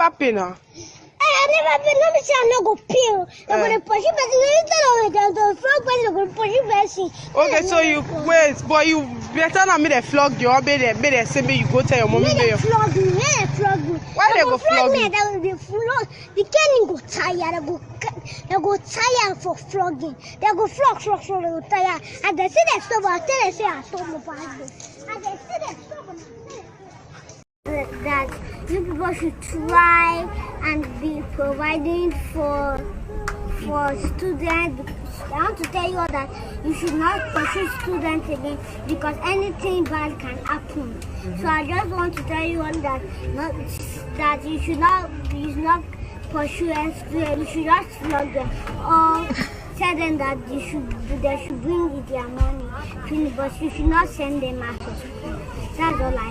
never pay now. I never been. Let me say I no go pay. I'm gonna push it, but the frog person I'm gonna push it. Okay, so you wait, but you better not me they flog you or me they say me you go tell your mommy. They flog me. Why they go flog me? They flog. The Kenny go tired. They go tired for flogging. They go flog. They go tired. And they say they stop. I tell they say I stop my Bible. And they say they stop. That you people should try and be providing for students. I want to tell you all that you should not pursue students again because anything bad can happen. So I just want to tell you all that that you should not pursue students. You should not flog them or tell them that they should bring their money. But you should not send them out of school. That's all I.